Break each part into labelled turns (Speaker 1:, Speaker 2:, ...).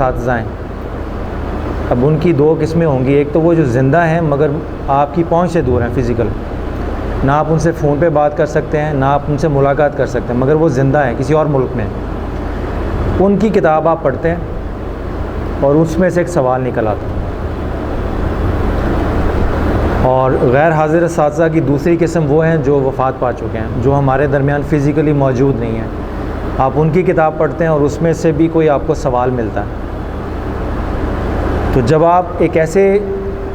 Speaker 1: इस्तिज़ा हैं। अब उनकी दो किस्में होंगी, एक तो वो जो ज़िंदा हैं मगर आपकी पहुंच से दूर हैं फ़िज़िकल, ना आप उनसे फ़ोन पे बात कर सकते हैं, ना आप उनसे मुलाकात कर सकते हैं, मगर वो ज़िंदा हैं किसी और मुल्क में। उनकी किताब आप पढ़ते हैं और उसमें से एक सवाल निकल आता है। और गैर हाज़िर इस्तिज़ा की दूसरी किस्म वो हैं जो वफ़ात पा चुके हैं, जो हमारे दरमियान फ़िज़िकली मौजूद नहीं हैं। आप उनकी किताब पढ़ते हैं और उसमें से भी कोई आपको सवाल मिलता है। तो जब आप एक ऐसे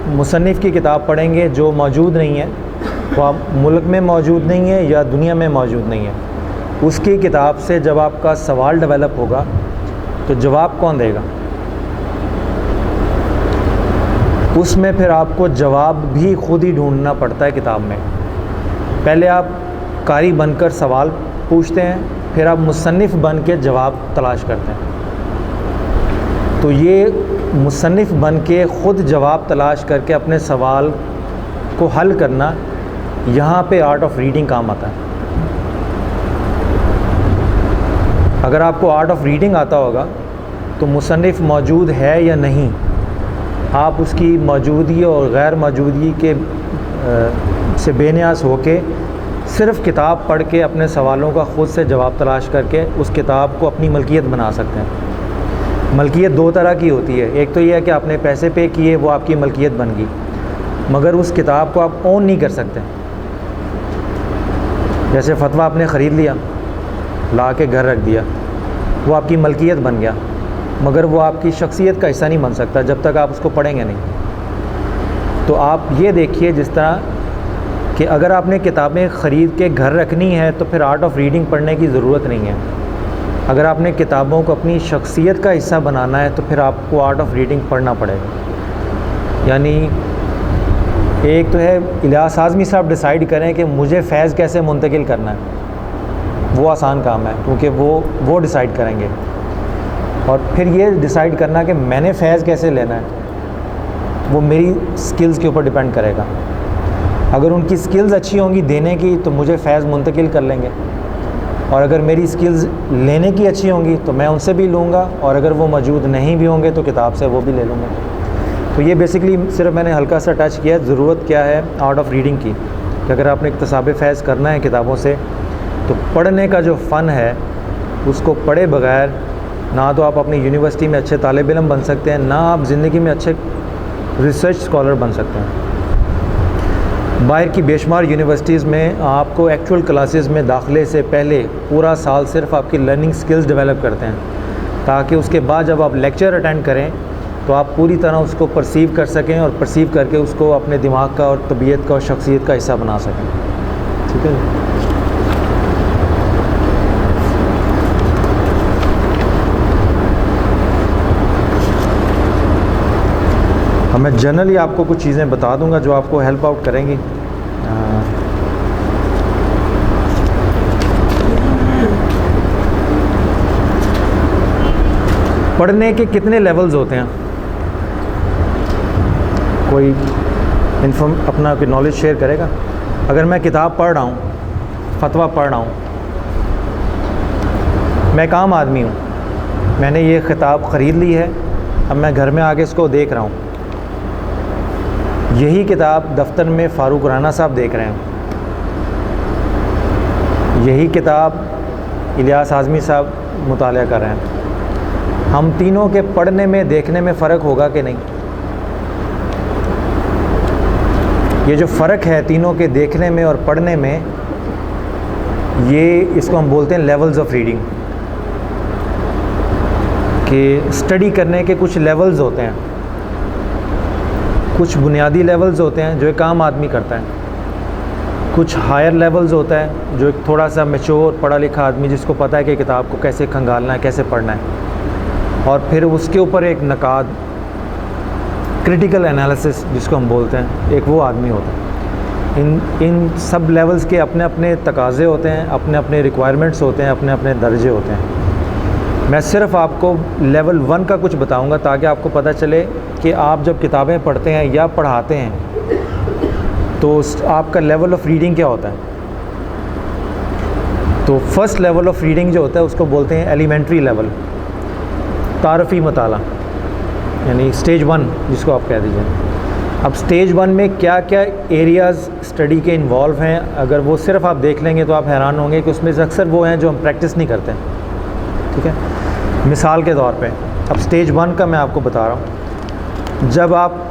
Speaker 1: मुसन्निफ़ की किताब पढ़ेंगे जो मौजूद नहीं है, वो आप मुल्क में मौजूद नहीं है या दुनिया में मौजूद नहीं है, उसकी किताब से जब आपका सवाल डेवलप होगा तो जवाब कौन देगा? उसमें फिर आपको जवाब भी खुद ही ढूंढना पड़ता है किताब में। पहले आप कारी बनकर सवाल पूछते हैं, फिर आप मुसन्निफ़ बन के जवाब तलाश करते हैं। तो ये मुसन्निफ़ बन के ख़ुद जवाब तलाश करके अपने सवाल को हल करना, यहाँ पे आर्ट ऑफ रीडिंग काम आता है। अगर आपको आर्ट ऑफ रीडिंग आता होगा तो मुसन्निफ़ मौजूद है या नहीं, आप उसकी मौजूदगी और गैर मौजूदगी के से बेनियास होके सिर्फ़ किताब पढ़ के अपने सवालों का ख़ुद से जवाब तलाश करके उस किताब को अपनी मलकियत बना सकते हैं। मलकियत दो तरह की होती है, एक तो ये है कि आपने पैसे पे किए, वो आपकी मलकियत बन गई, मगर उस किताब को आप ओन नहीं कर सकते। जैसे फतवा आपने ख़रीद लिया, ला के घर रख दिया, वो आपकी मलकियत बन गया, मगर वो आपकी शख्सियत का हिस्सा नहीं बन सकता जब तक आप उसको पढ़ेंगे नहीं। तो आप ये देखिए जिस तरह कि अगर आपने किताबें ख़रीद के घर रखनी है तो फिर आर्ट ऑफ रीडिंग पढ़ने की ज़रूरत नहीं है। अगर आपने किताबों को अपनी शख्सियत का हिस्सा बनाना है तो फिर आपको आर्ट ऑफ रीडिंग पढ़ना पड़ेगा। यानी एक तो है इलियास आज़मी साहब डिसाइड करें कि मुझे फैज़ कैसे मुंतकिल करना है, वो आसान काम है क्योंकि वो डिसाइड करेंगे। और फिर ये डिसाइड करना कि मैंने फैज़ कैसे लेना है, वो मेरी स्किल्स के ऊपर डिपेंड करेगा। अगर उनकी स्किल्स अच्छी होंगी देने की तो मुझे फैज़ मुंतकिल कर लेंगे, और अगर मेरी स्किल्स लेने की अच्छी होंगी तो मैं उनसे भी लूँगा, और अगर वो मौजूद नहीं भी होंगे तो किताब से वो भी ले लूँगा। तो ये बेसिकली सिर्फ मैंने हल्का सा टच किया। ज़रूरत क्या है आर्ट ऑफ रीडिंग की, कि अगर आपने इक्तिसाब फ़ैज़ करना है किताबों से तो पढ़ने का जो फ़न है उसको पढ़े बगैर ना तो आप अपनी यूनिवर्सिटी में अच्छे तालिब इल्म बन सकते हैं, ना आप ज़िंदगी में अच्छे रिसर्च स्कॉलर बन सकते हैं। बाहर की बेशुमार यूनिवर्सिटीज़ में आपको एक्चुअल क्लासेस में दाखिले से पहले पूरा साल सिर्फ आपकी लर्निंग स्किल्स डेवलप करते हैं, ताकि उसके बाद जब आप लेक्चर अटेंड करें तो आप पूरी तरह उसको परसीव कर सकें, और परसीव करके उसको अपने दिमाग का और तबीयत का और शख्सियत का हिस्सा बना सकें। ठीक है। अब मैं जनरली आपको कुछ चीज़ें बता दूंगा जो आपको हेल्प आउट करेंगी। पढ़ने के कितने लेवल्स होते हैं? कोई अपना कोई नॉलेज शेयर करेगा? अगर मैं किताब पढ़ रहा हूँ, फतवा पढ़ रहा हूँ, मैं एक आम आदमी हूँ, मैंने ये किताब ख़रीद ली है, अब मैं घर में आके इसको देख रहा हूँ। यही किताब दफ्तर में फ़ारूक राना साहब देख रहे हैं, यही किताब इलियास आज़मी साहब मुतालिया कर रहे हैं। हम तीनों के पढ़ने में देखने में फ़र्क होगा कि नहीं? ये जो फ़र्क है तीनों के देखने में और पढ़ने में, ये इसको हम बोलते हैं लेवल्स ऑफ रीडिंग। कि स्टडी करने के कुछ लेवल्स होते हैं, कुछ बुनियादी लेवल्स होते हैं जो एक आम आदमी करता है, कुछ हायर लेवल्स होता है जो एक थोड़ा सा मैच्योर पढ़ा लिखा आदमी जिसको पता है कि किताब को कैसे खंगालना है, कैसे पढ़ना है, और फिर उसके ऊपर एक नकाद क्रिटिकल एनालिसिस जिसको हम बोलते हैं, एक वो आदमी होता है। इन सब लेवल्स के अपने अपने तकाज़े होते हैं, अपने अपने रिक्वायरमेंट्स होते हैं, अपने अपने दर्जे होते हैं। मैं सिर्फ़ आपको लेवल 1 का कुछ बताऊंगा ताकि आपको पता चले कि आप जब किताबें पढ़ते हैं या पढ़ाते हैं तो आपका लेवल ऑफ़ रीडिंग क्या होता है। तो फर्स्ट लेवल ऑफ़ रीडिंग जो होता है उसको बोलते हैं एलिमेंट्री लेवल, तारफ़ी मताला। यानी स्टेज 1 जिसको आप कह दीजिए। अब स्टेज 1 में क्या क्या एरियाज़ स्टडी के इन्वॉल्व हैं, अगर वो सिर्फ आप देख लेंगे तो आप हैरान होंगे कि उसमें से अक्सर वो हैं जो हम प्रैक्टिस नहीं करते हैं। ठीक है, मिसाल के तौर पे अब स्टेज 1 का मैं आपको बता रहा हूँ। जब आप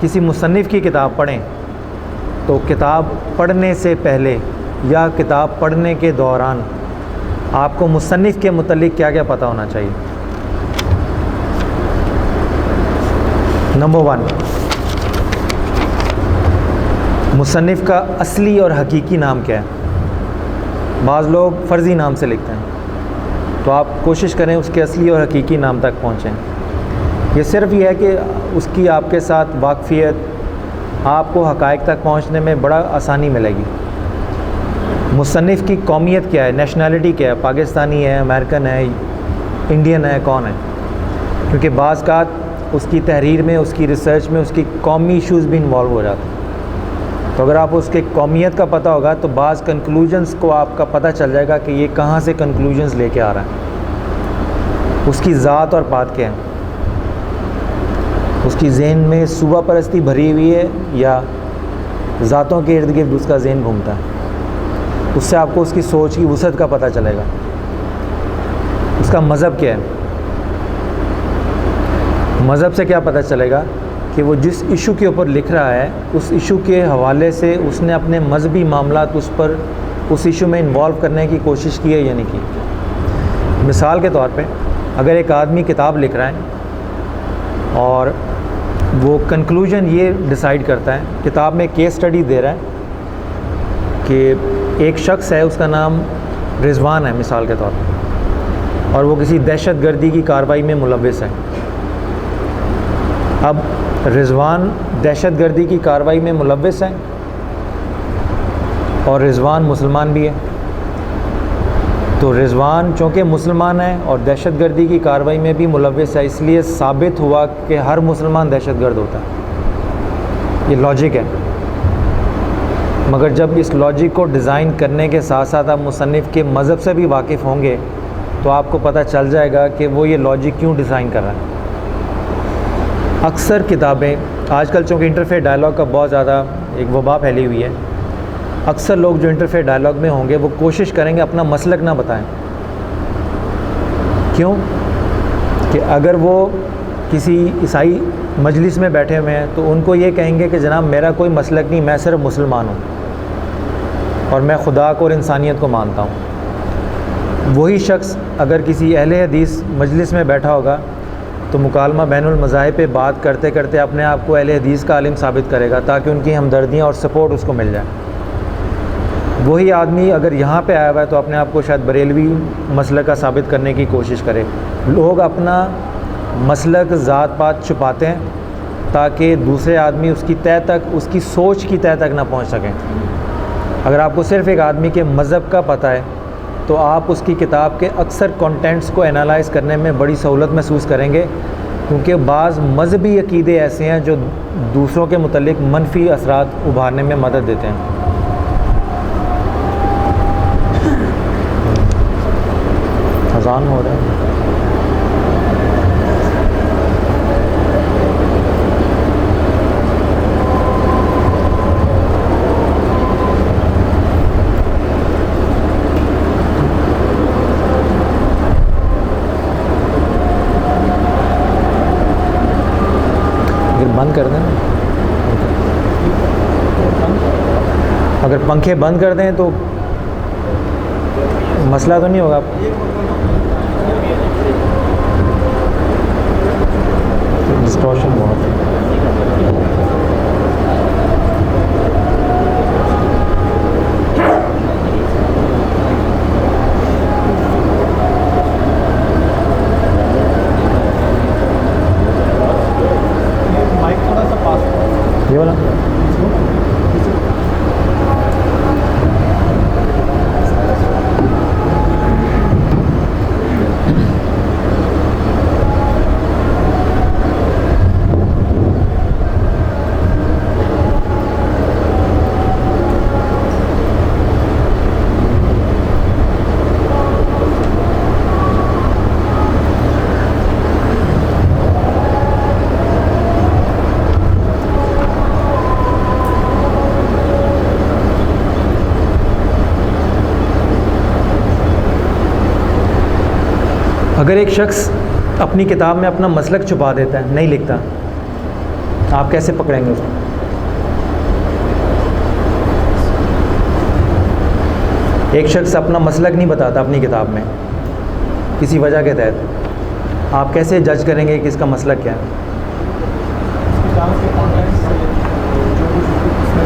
Speaker 1: किसी मुसन्निफ़ की किताब पढ़ें तो किताब पढ़ने से पहले या किताब पढ़ने के दौरान आपको मुसन्निफ़ के मुतल्लिक़ क्या क्या पता होना चाहिए। नंबर 1, मुसन्निफ़ का असली और हकीकी नाम क्या है। बाज़ लोग फ़र्ज़ी नाम से लिखते हैं, तो आप कोशिश करें उसके असली और हकीकी नाम तक पहुँचें। ये सिर्फ ये है कि उसकी आपके साथ वाक़फ़ियत आपको हक़ाइक़ तक पहुँचने में बड़ा आसानी मिलेगी। मुसन्निफ़ की कौमियत क्या है, नेशनैलिटी क्या है, पाकिस्तानी है, अमेरिकन है, इंडियन है, कौन है। क्योंकि बाज़ का उसकी तहरीर में, उसकी रिसर्च में उसकी कौमी इश्यूज़ भी इन्वॉल्व हो जाते हैं। तो अगर आप उसके कौमियत का पता होगा तो बाज़ कंक्लूजन्स को आपका पता चल जाएगा कि ये कहाँ से कंक्लूजन्स लेके आ रहा है। उसकी ज़ात और पात क्या है, उसकी ज़हन में सूबा परस्ती भरी हुई है या ज़ातों के इर्द गिर्द उसका ज़हन घूमता है। उससे आपको उसकी सोच की वसअत का पता चलेगा। उसका मज़हब क्या है, मज़हब से क्या पता चलेगा कि वो जिस इशू के ऊपर लिख रहा है उस इशू के हवाले से उसने अपने मजहबी मामलात उस इशू में इन्वॉल्व करने की कोशिश की है या नहीं की। मिसाल के तौर पे अगर एक आदमी किताब लिख रहा है और वो कंक्लूजन ये डिसाइड करता है, किताब में केस स्टडी दे रहा है कि एक शख्स है, उसका नाम रिजवान है मिसाल के तौर पर, और वो किसी दहशत गर्दी की कार्रवाई में मुलव्विस है। अब रिजवान दहशत गर्दी की कार्रवाई में मुलव्विस है और रिजवान मुसलमान भी है। तो रिजवान चूँकि मुसलमान है और दहशत गर्दी की कार्रवाई में भी मुलव्विस है, इसलिए साबित हुआ कि हर मुसलमान दहशत गर्द होता है। ये लॉजिक है। मगर जब इस लॉजिक को डिज़ाइन करने के साथ साथ आप मुसन्निफ़ के मज़हब से भी वाकिफ़ होंगे तो आपको पता चल जाएगा कि वो ये लॉजिक क्यों डिज़ाइन कर रहा है। अक्सर किताबें आजकल चूँकि इंटरफेस डायलॉग का बहुत ज़्यादा एक वबा फैली हुई है, अक्सर लोग जो इंटरफेस डायलॉग में होंगे वो कोशिश करेंगे अपना मसलक ना बताएं। क्यों कि अगर वो किसी ईसाई मजलिस में बैठे हुए हैं तो उनको ये कहेंगे कि जनाब मेरा कोई मसलक नहीं, मैं सिर्फ मुसलमान हूँ और मैं खुदा को और इंसानियत को मानता हूँ। वही शख्स अगर किसी अहले हदीस मजलिस में बैठा होगा तो मुकालमा बैनुल मज़ाहिब पे बात करते करते अपने आप को अहले हदीस का आलिम साबित करेगा ताकि उनकी हमदर्दियाँ और सपोर्ट उसको मिल जाए। वही आदमी अगर यहाँ पे आया हुआ है तो अपने आप को शायद बरेलवी मसलक का साबित करने की कोशिश करे। लोग अपना मसलक ज़ात पात छुपाते हैं ताकि दूसरे आदमी उसकी तय तक, उसकी सोच की तय तक ना पहुँच सकें। अगर आपको सिर्फ़ एक आदमी के मज़हब का पता है तो आप उसकी किताब के अक्सर कंटेंट्स को एनालाइज़ करने में बड़ी सहूलत महसूस करेंगे, क्योंकि बाज़ मजहबी अक़ीदे ऐसे हैं जो दूसरों के मुतल्लिक़ मनफी असरात उभारने में मदद देते हैं। अज़ान हो रहा है। बंद कर दें, अगर पंखे बंद कर दें तो मसला तो नहीं होगा। डिस्टॉर्शन बहुत है। ये वाला अगर एक शख्स अपनी किताब में अपना मसलक छुपा देता है, नहीं लिखता, आप कैसे पकड़ेंगे उसको? एक शख्स अपना मसलक नहीं बताता अपनी किताब में किसी वजह के तहत, आप कैसे जज करेंगे कि इसका मसलक क्या है?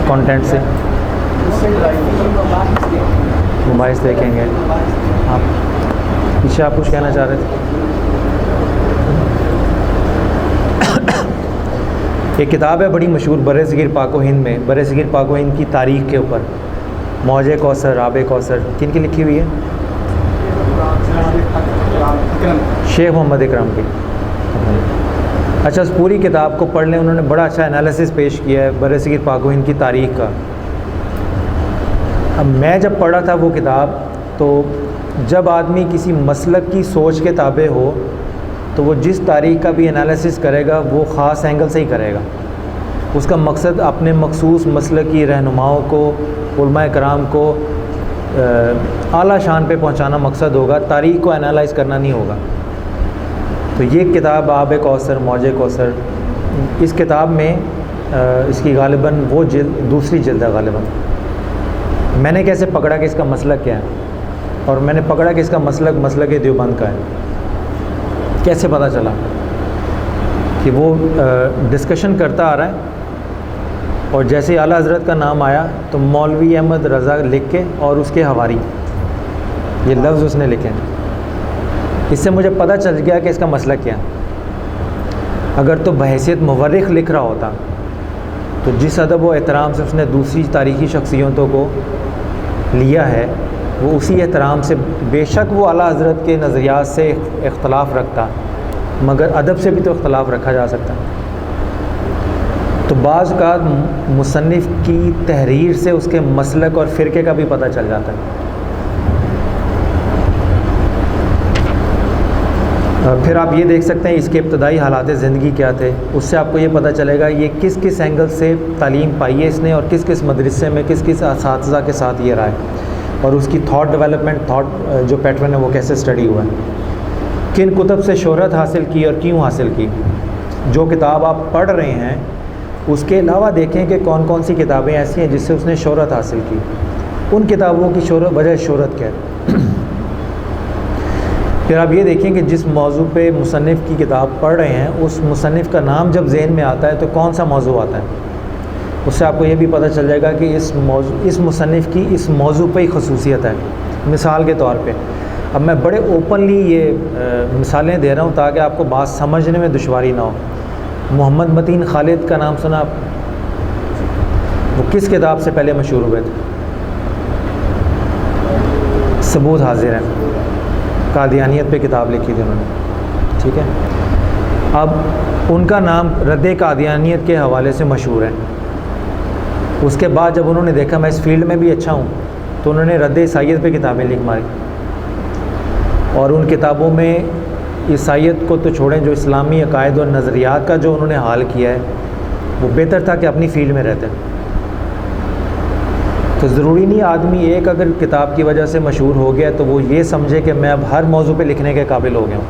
Speaker 1: कंटेंट से मुबाइस देखेंगे आप। पीछे आप कुछ कहना चाह रहे थे? एक किताब है बड़ी मशहूर बरे-सगीर पाक व हिंद में, बरे-सगीर पाक व हिंद की तारीख़ के ऊपर, मौजे कौसर, आबे कौसर, किन की लिखी हुई है? शेख मोहम्मद इकराम की। अच्छा, उस पूरी किताब को पढ़ लें, उन्होंने बड़ा अच्छा एनालिसिस पेश किया है बरे-सगीर पाक व हिंद की तारीख़ का। अब मैं जब पढ़ा था वो किताब, तो जब आदमी किसी मसलक की सोच के ताबे हो तो वो जिस तारीख़ का भी एनालिसिस करेगा वो ख़ास एंगल से ही करेगा। उसका मकसद अपने मखसूस मसलक की रहनुमाओं को, उलमाए कराम को आला शान पे पहुंचाना मकसद होगा, तारीख़ को एनालाइज़ करना नहीं होगा। तो ये किताब आब कौसर, मौजे कौसर, इस किताब में इसकी गालिबन वो जिल्द, दूसरी जिल्द है गालिबन। मैंने कैसे पकड़ा कि इसका मसलक क्या है, और मैंने पकड़ा कि इसका मसलक देवबंद का है। कैसे पता चला कि वो डिस्कशन करता आ रहा है और जैसे आला हज़रत का नाम आया तो मौलवी अहमद रज़ा लिख के और उसके हवारी, ये लफ्ज़ उसने लिखे हैं। इससे मुझे पता चल गया कि इसका मसलक क्या है। अगर तो बहैसियत मुवर्रिख़ लिख रहा होता तो जिस अदब व एहतराम से उसने दूसरी तारीख़ी शख्सियतों को लिया है, वो उसी एहतराम से, बेशक वो आला हज़रत के नज़रियात से इख्तलाफ रखता, मगर अदब से भी तो इख्तलाफ रखा जा सकता है। तो बाज़ का मुसन्निफ़ की तहरीर से उसके मसलक और फ़िरके का भी पता चल जाता है। फिर आप ये देख सकते हैं इसके इब्तदाई हालात ज़िंदगी क्या थे, उससे आपको ये पता चलेगा ये किस किस एंगल से तालीम पाई है इसने और किस किस मदरसे में किस किस असातिज़ा के साथ ये रहा है, और उसकी थॉट डेवलपमेंट, थॉट जो पैटर्न है वो कैसे स्टडी हुआ है, किन कुतब से शोहरत हासिल की और क्यों हासिल की। जो किताब आप पढ़ रहे हैं उसके अलावा देखें कि कौन कौन सी किताबें ऐसी हैं जिससे उसने शोहरत हासिल की, उन किताबों की वजह शोहरत क्या है। फिर आप ये देखें कि जिस मौजू पे मुसन्निफ़ की किताब पढ़ रहे हैं उस मुसन्निफ़ का नाम जब ज़हन में आता है तो कौन सा मौजू आता है, उससे आपको ये भी पता चल जाएगा कि इस मुसन्निफ़ की इस मौजू पे ही खसूसियत है। मिसाल के तौर पे अब मैं बड़े ओपनली ये मिसालें दे रहा हूँ ताकि आपको बात समझने में दुश्वारी ना हो। मोहम्मद मतीन खालिद का नाम सुना आप? वो किस किताब से पहले मशहूर हुए थे? सबूत हाजिर है, कादियानियत पे किताब लिखी थी उन्होंने, ठीक है। अब उनका नाम रद्द कादियानियत के हवाले से मशहूर है। उसके बाद जब उन्होंने देखा मैं इस फील्ड में भी अच्छा हूँ तो उन्होंने रद्द ईसाइयत पे किताबें लिख मारी, और उन किताबों में ईसाइयत को तो छोड़ें, जो इस्लामी अकायद और नज़रियात का जो उन्होंने हाल किया है वो बेहतर था कि अपनी फ़ील्ड में रहते। तो ज़रूरी नहीं आदमी एक अगर किताब की वजह से मशहूर हो गया तो वो ये समझे कि मैं अब हर मौजू पे लिखने के काबिल हो गया हूँ।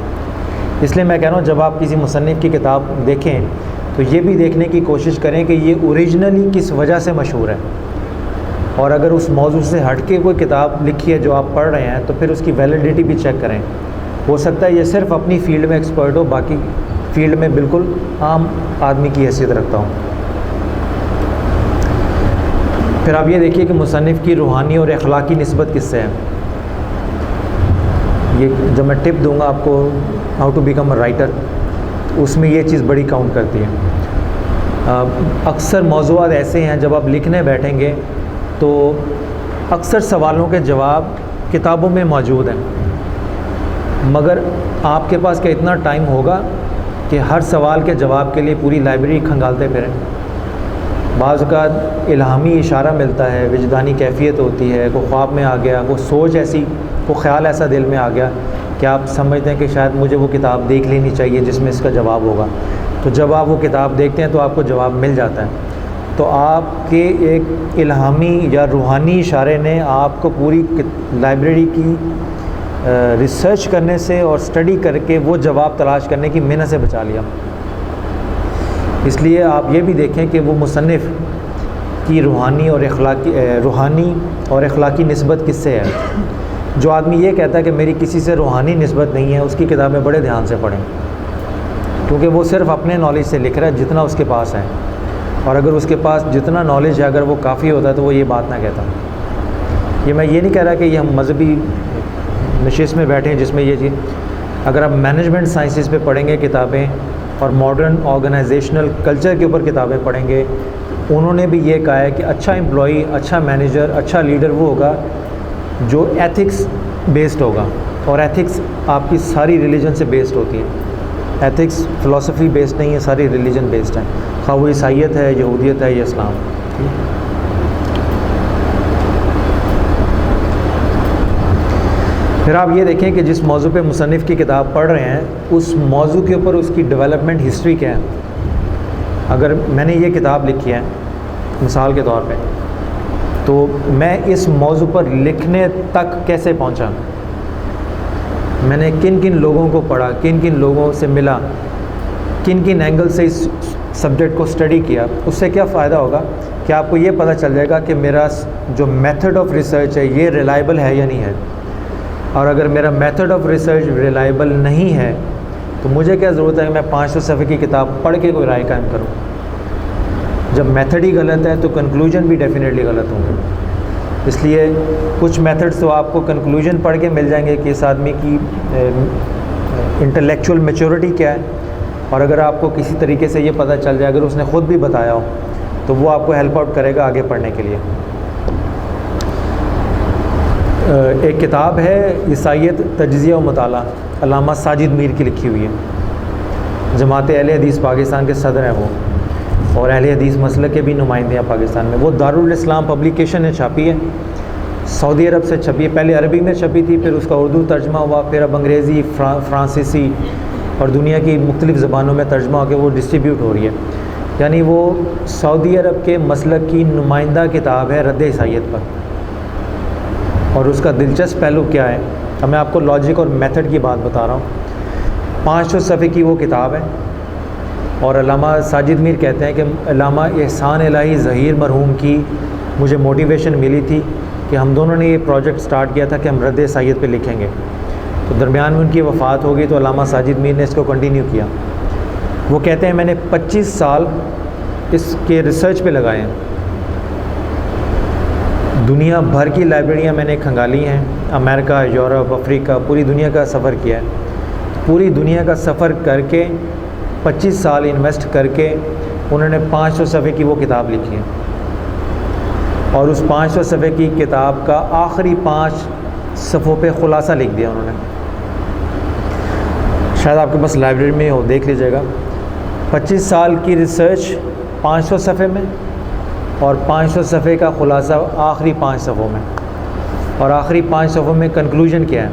Speaker 1: इसलिए मैं कह रहा हूँ जब आप किसी मुसन्निफ़ की किताब देखें तो ये भी देखने की कोशिश करें कि ये ओरिजिनली किस वजह से मशहूर है, और अगर उस मौजू से हट के कोई किताब लिखी है जो आप पढ़ रहे हैं तो फिर उसकी वैलिडिटी भी चेक करें। हो सकता है ये सिर्फ़ अपनी फ़ील्ड में एक्सपर्ट हो, बाकी फ़ील्ड में बिल्कुल आम आदमी की हैसियत रखता हूँ। फिर आप ये देखिए कि मुसन्निफ़ की रूहानी और अखलाकी निस्बत किससे है। ये जब मैं टिप दूंगा आपको how to become a writer, उसमें ये चीज़ बड़ी काउंट करती है। अक्सर मौज़ूआत ऐसे हैं जब आप लिखने बैठेंगे तो अक्सर सवालों के जवाब किताबों में मौजूद हैं, मगर आपके पास क्या इतना टाइम होगा कि हर सवाल के जवाब के लिए पूरी लाइब्रेरी खंगालते फिरें। बाज़ का इल्हामी इशारा मिलता है, विजदानी कैफियत होती है, को ख्वाब में आ गया, को सोच ऐसी, को ख़्याल ऐसा दिल में आ गया कि आप समझते हैं कि शायद मुझे वो किताब देख लेनी चाहिए जिसमें इसका जवाब होगा। तो जब आप वो किताब देखते हैं तो आपको जवाब मिल जाता है। तो आपके एक इल्हामी या रूहानी इशारे ने आपको पूरी लाइब्रेरी की रिसर्च करने से और स्टडी करके वो जवाब तलाश करने की मेहनत से बचा लिया। इसलिए आप ये भी देखें कि वो मुसन्निफ़ की रूहानी और अखलाकी निस्बत किससे है। जो आदमी ये कहता है कि मेरी किसी से रूहानी निस्बत नहीं है, उसकी किताबें बड़े ध्यान से पढ़ें, क्योंकि वो सिर्फ़ अपने नॉलेज से लिख रहा है जितना उसके पास है, और अगर उसके पास जितना नॉलेज है अगर वो काफ़ी होता तो वो ये बात ना कहता। ये मैं ये नहीं कह रहा कि ये हम मजहबी नशिस्त में बैठे हैं जिसमें ये चीज़, अगर आप मैनेजमेंट साइंसेस पे पढ़ेंगे किताबें और मॉडर्न ऑर्गेनाइजेशनल कल्चर के ऊपर किताबें पढ़ेंगे, उन्होंने भी ये कहा है कि अच्छा एम्प्लॉई, अच्छा मैनेजर, अच्छा लीडर वो होगा जो एथिक्स बेस्ड होगा, और एथिक्स आपकी सारी रिलीजन से बेस्ड होती है। एथिक्स फ़िलासफ़ी बेस्ड नहीं है, सारी रिलीजन बेस्ड है, खा वो ईसाइयत है, यहूदियत है या इस्लाम। फिर आप ये देखें कि जिस मौजू पे मुसन्निफ़ की किताब पढ़ रहे हैं उस मौजू के ऊपर उसकी डेवलपमेंट हिस्ट्री क्या है। अगर मैंने ये किताब लिखी है मिसाल के तौर पे, तो मैं इस मौजू पर लिखने तक कैसे पहुंचा, मैंने किन किन लोगों को पढ़ा, किन किन लोगों से मिला, किन किन एंगल से इस सब्जेक्ट को स्टडी किया, उससे क्या फ़ायदा होगा कि आपको ये पता चल जाएगा कि मेरा जो मेथड ऑफ रिसर्च है ये रिलायबल है या नहीं है। और अगर मेरा मेथड ऑफ रिसर्च रिलायबल नहीं है तो मुझे क्या ज़रूरत है कि मैं 500 सफ़े की किताब पढ़ के कोई राय कायम करूँ। जब मेथड ही गलत है तो कंक्लूजन भी डेफिनेटली गलत होंगे। इसलिए कुछ मेथड्स तो आपको कंक्लूजन पढ़ के मिल जाएंगे कि इस आदमी की इंटेलेक्चुअल मैच्योरिटी क्या है, और अगर आपको किसी तरीके से ये पता चल जाए, अगर उसने ख़ुद भी बताया हो, तो वो आपको हेल्प आउट करेगा आगे पढ़ने के लिए। एक किताब है ईसाइयत तज्ज़िया व मुताला, अल्लामा साजिद मीर की लिखी हुई है। जमात अहले हदीस पाकिस्तान के सदर हैं वो, और अहले हदीस मसलक के भी नुमाइंदे हैं पाकिस्तान में। वो दारुल इस्लाम पब्लिकेशन ने छापी है, सऊदी अरब से छपी है। पहले अरबी में छपी थी, फिर उसका उर्दू तर्जमा हुआ, फिर अब अंग्रेज़ी, फ्रांसीसी और दुनिया की मुख्तलिफ़ ज़बानों में तर्जमा होकर वो डिस्ट्रीब्यूट हो रही है। यानी वो सऊदी अरब के मसलक की नुमाइंदा किताब है रद्द ईसाइयत पर। और उसका दिलचस्प पहलू क्या है, अब मैं आपको लॉजिक और मेथड की बात बता रहा हूँ। 500 सफ़े की वो किताब है, और अल्लामा साजिद मीर कहते हैं कि अल्लामा एहसान इलाही ज़हीर मरहूम की मुझे मोटिवेशन मिली थी कि हम दोनों ने ये प्रोजेक्ट स्टार्ट किया था कि हम रद्द ईसाइयत पे लिखेंगे। तो दरमियान में उनकी वफ़ात हो गई, तो अल्लामा साजिद मीर ने इसको कंटिन्यू किया। वो कहते हैं मैंने 25 साल इसके रिसर्च पे लगाए हैं। दुनिया भर की लाइब्रेरियाँ मैंने खंगाली हैं, अमेरिका, यूरोप, अफ्रीका, पूरी दुनिया का सफ़र किया है। पूरी दुनिया का सफ़र करके 25 साल इन्वेस्ट करके उन्होंने 500 सफ़े की वो किताब लिखी है, और उस 500 सफ़े की किताब का आखिरी 5 सफ़ों पे ख़ुलासा लिख दिया उन्होंने। शायद आपके पास लाइब्रेरी में हो, देख लीजिएगा। 25 साल की रिसर्च 500 सफ़े में, और 500 सफ़े का ख़ुलासा आखिरी 5 सफ़ों में। और आखिरी 5 सफ़ों में कंक्लूजन क्या है?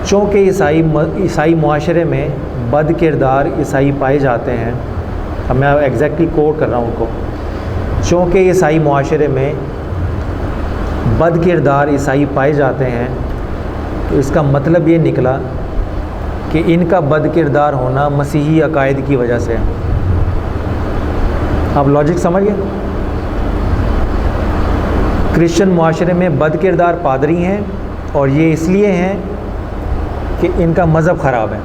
Speaker 1: चूँकि ईसाई मुआशरे में बद किरदार ईसाई पाए जाते हैं, अब मैं एग्जैक्टली कोट कर रहा हूँ उनको, चूँकि ईसाई मुआशरे में बद किरदार ईसाई पाए जाते हैं, तो इसका मतलब ये निकला कि इनका बद किरदार होना मसीही अकायद की वजह से है। आप लॉजिक समझ गए? क्रिश्चियन मुआशरे में बद किरदार पादरी हैं, और ये इसलिए हैं कि इनका मज़हब ख़राब है।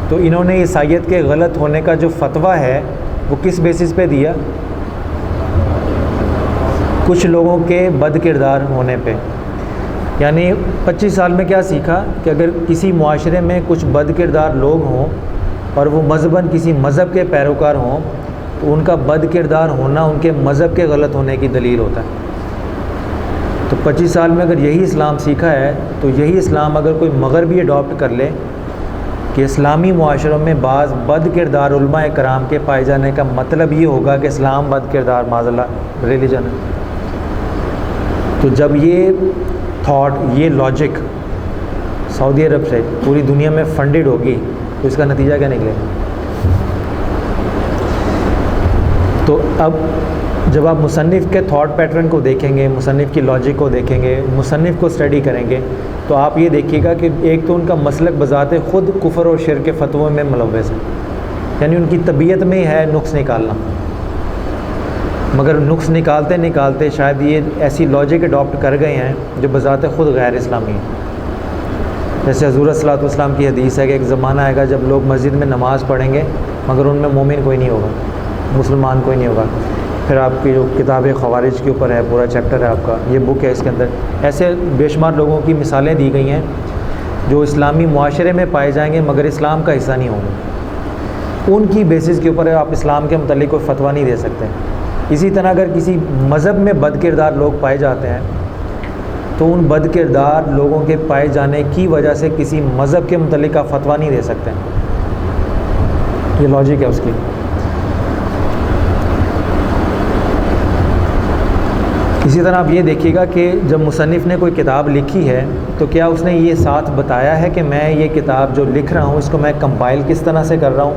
Speaker 1: तो इन्होंने ईसाइयत के गलत होने का जो फतवा है वो किस बेसिस पे दिया? कुछ लोगों के बद किरदार होने पे। यानी 25 साल में क्या सीखा कि अगर किसी मुआशरे में कुछ बद किरदार लोग हों और वो मज़हबन किसी मज़हब के पैरोकार हों, तो उनका बद किरदार होना उनके मज़हब के गलत होने की दलील होता है। तो 25 साल में अगर यही इस्लाम सीखा है, तो यही इस्लाम अगर कोई मगरबी अडॉप्ट कर ले कि इस्लामी मुआशरों में बाज़ बद किरदार उलमा कराम के पाए जाने का मतलब ये होगा कि इस्लाम बद किरदार माज़अल्लाह रिलीजन है। तो जब ये थॉट, ये लॉजिक सऊदी अरब से पूरी दुनिया में फंडेड होगी, तो इसका नतीजा क्या निकलेगा? तो अब जब आप मुसन्निफ़ के थॉट पैटर्न को देखेंगे, मुसन्निफ़ की लॉजिक को देखेंगे, मुसन्निफ़ को स्टडी करेंगे, तो आप ये देखिएगा कि एक तो उनका मसलक बजाते ख़ुद कुफ़र और शिर्क के फतवों में मुलव्वस है, यानी उनकी तबीयत में है नुक्स निकालना, मगर नुक्स निकालते निकालते शायद ये ऐसी लॉजिक अडॉप्ट कर गए हैं जो बजाते ख़ुद गैर इस्लामी है। जैसे हज़ूर सल्लल्लाहु अलैहि वसल्लम की हदीस है कि एक ज़माना आएगा जब लोग मस्जिद में नमाज़ पढ़ेंगे मगर उनमें मोमिन कोई नहीं होगा, मुसलमान कोई नहीं होगा। फिर आपकी जो किताब ख़वारिज के ऊपर है, पूरा चैप्टर है आपका, ये बुक है, इसके अंदर ऐसे बेशुमार लोगों की मिसालें दी गई हैं जो इस्लामी मुआशरे में पाए जाएंगे मगर इस्लाम का हिस्सा नहीं होंगे। उनकी बेसिस के ऊपर आप इस्लाम के मुतल्लिक़ कोई फतवा नहीं दे सकते। इसी तरह अगर किसी मज़हब में बदकिरदार लोग पाए जाते हैं तो उन बदकिरदार लोगों के पाए जाने की वजह से किसी मज़हब के मुतल्लिक़ आप फतवा नहीं दे सकते। ये लॉजिक है उसकी। इसी तरह आप ये देखिएगा कि जब मुसन्निफ़ ने कोई किताब लिखी है तो क्या उसने ये साथ बताया है कि मैं ये किताब जो लिख रहा हूँ इसको मैं कंपाइल किस तरह से कर रहा हूँ,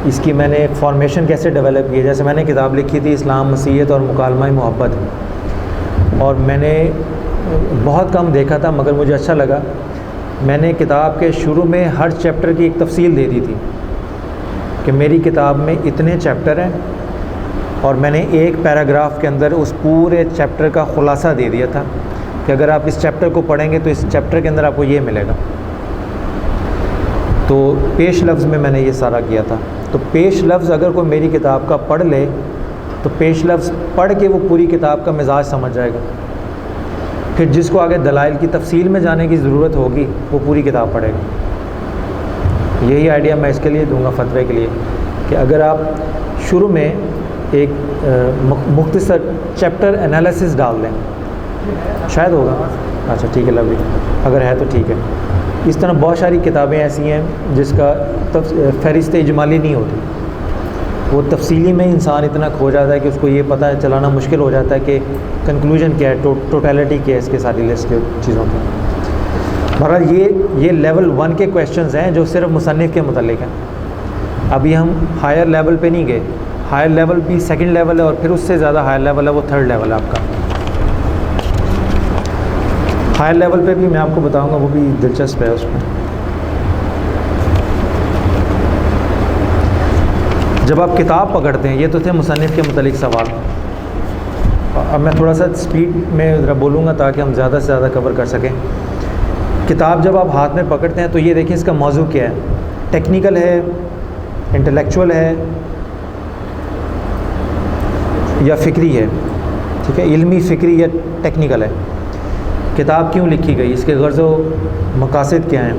Speaker 1: इसकी मैंने फॉर्मेशन कैसे डेवलप की है। जैसे मैंने किताब लिखी थी इस्लाम, मसीहत और मुकालमा मोहब्बत, और मैंने बहुत कम देखा था मगर मुझे अच्छा लगा। मैंने किताब के शुरू में हर चैप्टर की एक तफसील दे दी थी कि मेरी किताब में इतने चैप्टर हैं, और मैंने एक पैराग्राफ के अंदर उस पूरे चैप्टर का ख़ुलासा दे दिया था कि अगर आप इस चैप्टर को पढ़ेंगे तो इस चैप्टर के अंदर आपको ये मिलेगा। तो पेश लफ्ज़ में मैंने ये सारा किया था। तो पेश लफ्ज़ अगर कोई मेरी किताब का पढ़ ले तो पेश लफ्ज़ पढ़ के वो पूरी किताब का मिजाज समझ जाएगा। फिर जिसको आगे दलाइल की तफसील में जाने की ज़रूरत होगी वो पूरी किताब पढ़ेगा। यही आइडिया मैं इसके लिए दूंगा फतवे के लिए कि अगर आप शुरू में एक मुख्तसर चैप्टर एनालिसिस डाल दें, शायद होगा, अच्छा ठीक है लवली, अगर है तो ठीक है। इस तरह बहुत सारी किताबें ऐसी हैं जिसका फ़हरिस्त इजमाली नहीं होती, वो तफसीली में इंसान इतना खो जाता है कि उसको ये पता चलाना मुश्किल हो जाता है कि कंक्लूजन क्या है, टोटलिटी क्या है इसके सारी लिस्ट के चीज़ों की। बहरहाल ये लेवल 1 के क्वेश्चंस हैं जो सिर्फ मुसन्निफ़ के मुतल्लिक़ हैं। अभी हम हायर लेवल पे नहीं गए, हायर लेवल भी सेकंड लेवल है और फिर उससे ज़्यादा हायर लेवल है वो थर्ड लेवल है आपका। हायर लेवल पे भी मैं आपको बताऊंगा, वो भी दिलचस्प है उसमें। जब आप किताब पकड़ते हैं, ये तो थे मुसन्निफ़ के मुतल्लिक़ सवाल। अब मैं थोड़ा सा स्पीड में ज़रा बोलूँगा ताकि हम ज़्यादा से ज़्यादा कवर कर सकें। किताब जब आप हाथ में पकड़ते हैं तो ये देखिए इसका मौजू क्या है, टेक्निकल है, इंटेलेक्चुअल है या फ़िक्री है, ठीक है, इल्मी, फ़िक्री या टेक्निकल है। किताब क्यों लिखी गई, इसके गर्ज़ व मकासद क्या हैं,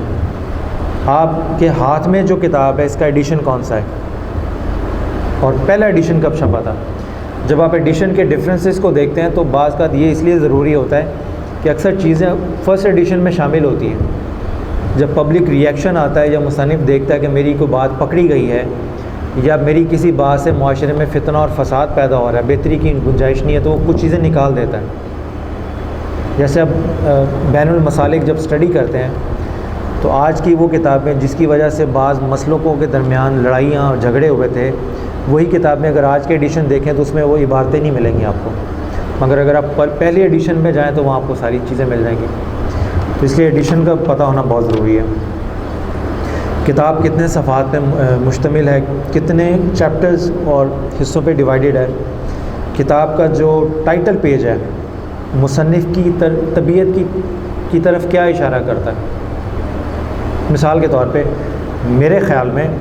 Speaker 1: आपके हाथ में जो किताब है इसका एडिशन कौन सा है और पहला एडिशन कब छपा था। जब आप एडिशन के डिफरेंसेस को देखते हैं तो बाज़ का ये इसलिए ज़रूरी होता है कि अक्सर चीज़ें फ़र्स्ट एडिशन में शामिल होती हैं। जब पब्लिक रिएक्शन आता है या मुसन्निफ़ देखता है कि मेरी कोई बात पकड़ी गई है या मेरी किसी बात से मुआशरे में फितना और फसाद पैदा हो रहा है, बेहतरी की गुंजाइश नहीं है, तो वो कुछ चीज़ें निकाल देता है। जैसे अब बैनुल मसालिक जब स्टडी करते हैं तो आज की वो किताबें जिसकी वजह से बाज़ मसलकों के दरमियान लड़ाइयाँ और झगड़े हुए थे, वही किताबें अगर आज के एडिशन देखें तो उसमें वो इबारतें नहीं मिलेंगी आपको, मगर अगर आप पहली एडिशन में जाएँ तो वहाँ आपको सारी चीज़ें मिल जाएंगी। तो इसलिए एडिशन का पता होना बहुत ज़रूरी है। किताब कितने सफ़हात पे मुश्तमिल है, कितने चैप्टर्स और हिस्सों पे डिवाइडेड है। किताब का जो टाइटल पेज है मुसन्निफ़ की तबीयत की तरफ क्या इशारा करता है। मिसाल के तौर पे मेरे ख़्याल में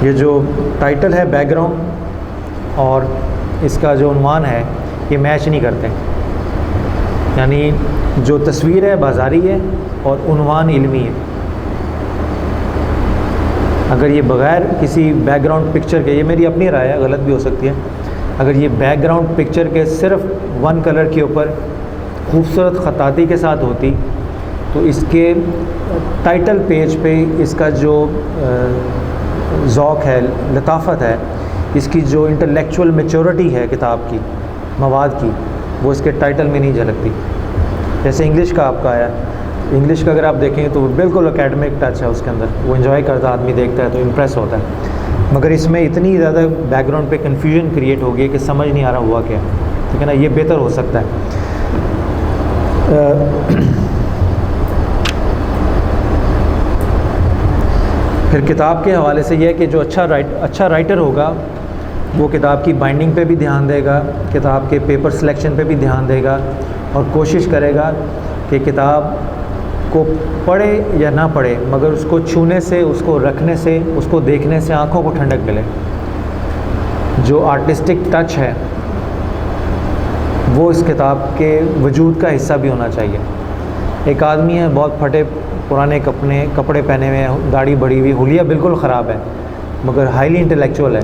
Speaker 1: ये जो टाइटल है बैकग्राउंड और इसका जो उन्वान है ये मैच नहीं करते, यानी जो तस्वीर है बाज़ारी है और उन्वान इल्मी है। अगर ये बग़ैर किसी बैकग्राउंड पिक्चर के, ये मेरी अपनी राय है, गलत भी हो सकती है, अगर ये बैकग्राउंड पिक्चर के सिर्फ वन कलर के ऊपर खूबसूरत ख़ताती के साथ होती तो इसके टाइटल पेज पे इसका जो ज़ौक़ है, लताफ़त है, इसकी जो इंटेलेक्चुअल मैच्योरिटी है किताब की, मवाद की, वो इसके टाइटल में नहीं झलकती। जैसे इंग्लिश का आपका आया, इंग्लिश का अगर आप देखेंगे तो वो बिल्कुल एकेडमिक टच है उसके अंदर, वो एंजॉय करता आदमी देखता है तो इम्प्रेस होता है, मगर इसमें इतनी ज़्यादा बैकग्राउंड पे कन्फ्यूजन क्रिएट हो गई कि समझ नहीं आ रहा हुआ क्या, ठीक है ना। ये बेहतर हो सकता है। फिर किताब के हवाले से यह है कि जो अच्छा राइटर होगा वो किताब की बाइंडिंग पे भी ध्यान देगा, किताब के पेपर सिलेक्शन पे भी ध्यान देगा और कोशिश करेगा कि किताब को पढ़े या ना पढ़े मगर उसको छूने से, उसको रखने से, उसको देखने से आँखों को ठंडक मिले। जो आर्टिस्टिक टच है वो इस किताब के वजूद का हिस्सा भी होना चाहिए। एक आदमी है बहुत फटे पुराने कपड़े पहने हुए हैं, दाढ़ी बढ़ी हुई, हुलिया बिल्कुल ख़राब है मगर हाईली इंटेलेक्चुअल है,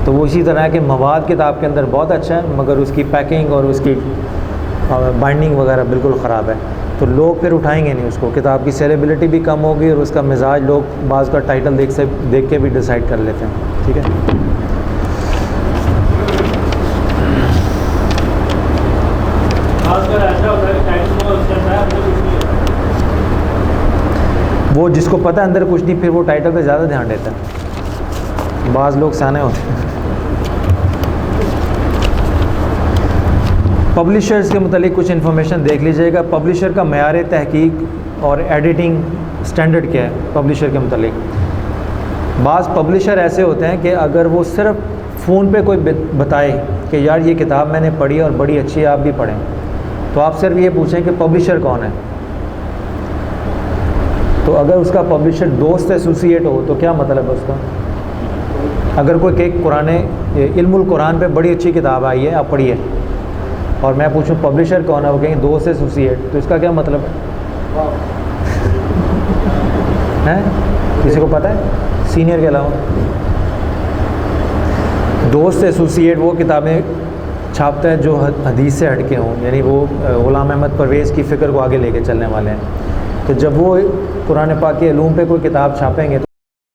Speaker 1: तो वो इसी तरह है कि मवाद किताब के अंदर बहुत अच्छा है मगर उसकी पैकिंग और उसकी बाइंडिंग वगैरह बिल्कुल ख़राब है, तो लोग फिर उठाएंगे नहीं उसको, किताब की सेलेबिलिटी भी कम होगी और उसका मिजाज लोग बाज़ का टाइटल देख के भी डिसाइड कर लेते हैं। ठीक है, वो जिसको पता है अंदर कुछ नहीं फिर वो टाइटल पे ज़्यादा ध्यान देता है, बाज़ लोग सियाने होते हैं। पब्लिशर्स के मतलब कुछ इन्फॉर्मेशन देख लीजिएगा। पब्लिशर का मयार तहकीक और एडिटिंग स्टैंडर्ड क्या है पब्लिशर के मतलब। बाज़ पब्लिशर ऐसे होते हैं कि अगर वो सिर्फ फ़ोन पे कोई बताए कि यार ये किताब मैंने पढ़ी और बड़ी अच्छी है, आप भी पढ़ें, तो आप सिर्फ ये पूछें कि पब्लिशर कौन है। तो अगर उसका पब्लिशर दोस्त एसोसिएट हो तो क्या मतलब है उसका। अगर कोई एक इल्मुल कुरान पे बड़ी अच्छी किताब आई है, आप पढ़िए, और मैं पूछूं पब्लिशर कौन है, वो कहेंगे दोस्त एसोसिएट, तो इसका क्या मतलब है? किसी को पता है सीनियर के अलावा? दोस्त एसोसिएट वो किताबें छापता है जो हदीस से हटके हों, यानी वो ग़ुलाम अहमद परवेज़ की फ़िक्र को आगे लेके चलने वाले हैं। तो जब वो कुरान पाक के उलूम पे कोई किताब छापेंगे तो